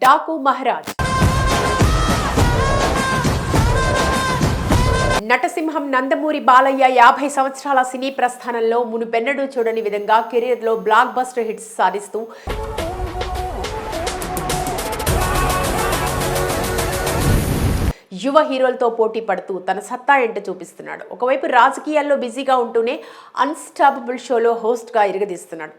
డాకు మహారాజ్. నటసింహం నందమూరి బాలయ్య 50 సంవత్సరాల సినీ ప్రస్థానంలో మునుపెన్నడూ చూడని విధంగా కెరీర్లో బ్లాక్ బస్టర్ హిట్స్ సాధిస్తూ యువ హీరోలతో పోటీ పడుతూ తన సత్తా ఏంటో చూపిస్తున్నాడు. ఒకవైపు రాజకీయాల్లో బిజీగా ఉంటూనే అన్స్టాపబుల్ షోలో హోస్ట్ గా ఇరగదీస్తున్నాడు.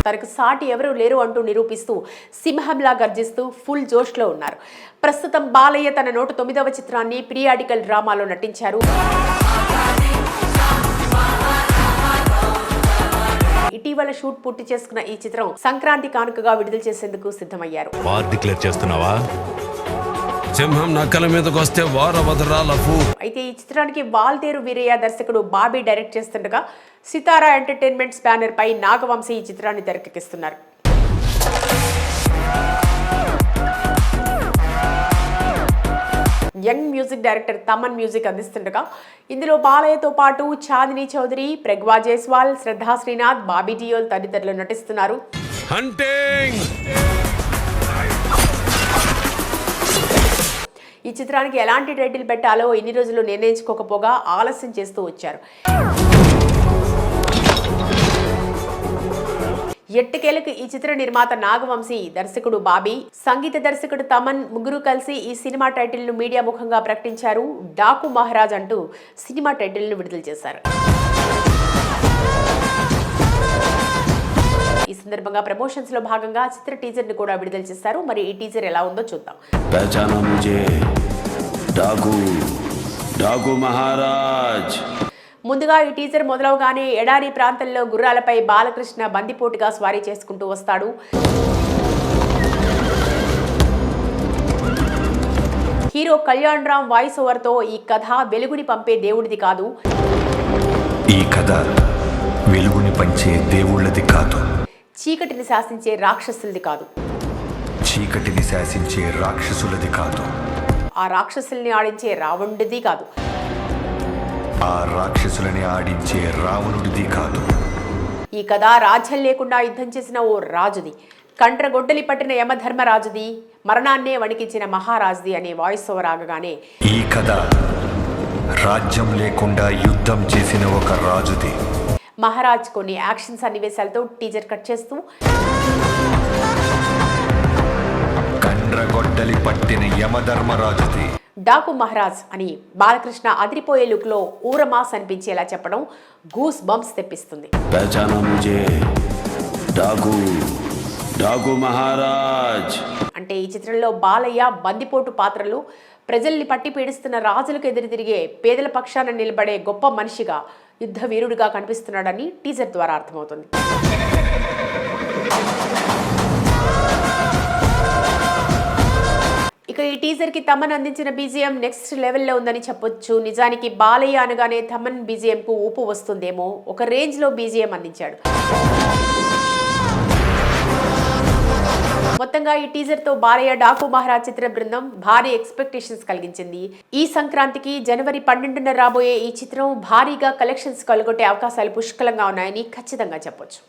తనకు సాటి ఎవరూ లేరు అంటూ నిరూపిస్తూ సింహంలా గర్జిస్తూ ఫుల్ జోష్ లో ఉన్నారు. ప్రస్తుతం బాలయ్య తన 109వ చిత్రాన్ని పీరియాడికల్ డ్రామాలో నటించారు. ఇటీవల షూట్ పూర్తి చేసుకున్న ఈ చిత్రం సంక్రాంతి కానుకగా విడుదల చేసేందుకు సిద్ధమయ్యారు. అయితే ఈ చిత్రానికి వాల్తేరు వీరయ్య దర్శకుడు బాబీ డైరెక్ట్ చేస్తుండగా సితారా ఎంటర్టైన్మెంట్స్ బ్యానర్ పై నాగవంశీ ఈ చిత్రాన్ని తెరకెక్కిస్తున్నారు. Young music director Thaman music అందిస్తుండగా ఇందులో బాలయ్యతో పాటు చాందిని చౌదరి, ప్రగ్వా జైస్వాల్, శ్రద్ధా శ్రీనాథ్, బాబీ డియోల్ తదితరులు నటిస్తున్నారు. ఈ చిత్రానికి ఎలాంటి టైటిల్ పెట్టాలో ఇన్ని రోజులు నిర్ణయించుకోకపోగా ఆలస్యం చేస్తూ వచ్చారు. ఎట్టకేలకు ఈ చిత్ర నిర్మాత నాగవంశీ, దర్శకుడు బాబీ, సంగీత దర్శకుడు తమన్ ముగ్గురు కలిసి ఈ సినిమా టైటిల్ ను మీడియా ముఖంగా ప్రకటించారు. డాకు మహారాజ్ అంటూ సినిమా టైటిల్ ను విడుదల చేశారు. ఈ సందర్భంగా ప్రమోషన్స్ లో భాగంగా చిత్ర టీజర్ ను కూడా విడుదల చేశారు. మరి ఈ టీజర్ ఎలా ఉందో చూద్దాం. ముందుగా ఈ టీజర్ మొదలవగానే ఎడారి ప్రాంతంలో గుర్రాలపై బాలకృష్ణ బందిపోటుగా స్వారీ చేసుకుంటూ వస్తాడు. Hero Kalyan Ram voice over తో ఈ కథ వెలుగుని పంపే దేవుడిది కాదు, ఈ కథ వెలుగుని పంచే దేవుళ్ళది కాదు, చీకటిని శాసించే రాక్షసులది కాదు, చీకటిని శాసించే రాక్షసులది కాదు, ఆ రాక్షసుల్ని ఆడించే రావణుడిది కాదు, ఆ రాక్షసులని ఆడించే రావణుడిది కాదు. ఈ కథ రాజ్యం లేకుండా యుద్ధం చేసిన ఓ రాజుది, కంట్రగొడ్డలి పట్టిన యమధర్మరాజుది, మరణాన్నే వణికించిన మహారాజుది అనే వాయిస్ ఓవర్ ఆగగానే ఈ కథ రాజ్యం లేకుండా యుద్ధం చేసిన ఒక రాజుది. మహారాజ్ కొన్ని యాక్షన్ సన్నివేశాలతో టీజర్ కట్ చేస్తూ కండ్రగొడ్డలి పట్టిన యమధర్మరాజుది డాకు మహారాజ్ అని బాలకృష్ణ అదిరిపోయే లుక్ లో ఊరమాస్ అనిపించేలా చెప్పడం గూస్ బంప్స్ తెప్పిస్తుంది. అంటే ఈ చిత్రంలో బాలయ్య బందిపోటు పాత్రలు ప్రజల్ని పట్టి పీడిస్తున్న రాజులకు ఎదురు తిరిగే పేదల పక్షాన నిలబడే గొప్ప మనిషిగా, యుద్ధ వీరుడిగా కనిపిస్తున్నాడని టీజర్ ద్వారా అర్థమవుతుంది. ఇక ఈ టీజర్ కి తమన్ అందించిన బీజిఎం నెక్స్ట్ లెవెల్లో ఉందని చెప్పొచ్చు. నిజానికి బాలయ్య అనగానే తమన్ బీజిఎం కు ఊపు వస్తుందేమో, ఒక రేంజ్ లో బీజిఎం అందించాడు. మొత్తంగా ఈ టీజర్ తో బాలయ్య డాకు మహారాజ్ చిత్ర బృందం భారీ ఎక్స్పెక్టేషన్స్ కలిగించింది. ఈ సంక్రాంతికి జనవరి 12న రాబోయే ఈ చిత్రం భారీగా కలెక్షన్స్ కొలగొట్టే అవకాశాలు పుష్కలంగా ఉన్నాయని ఖచ్చితంగా చెప్పొచ్చు.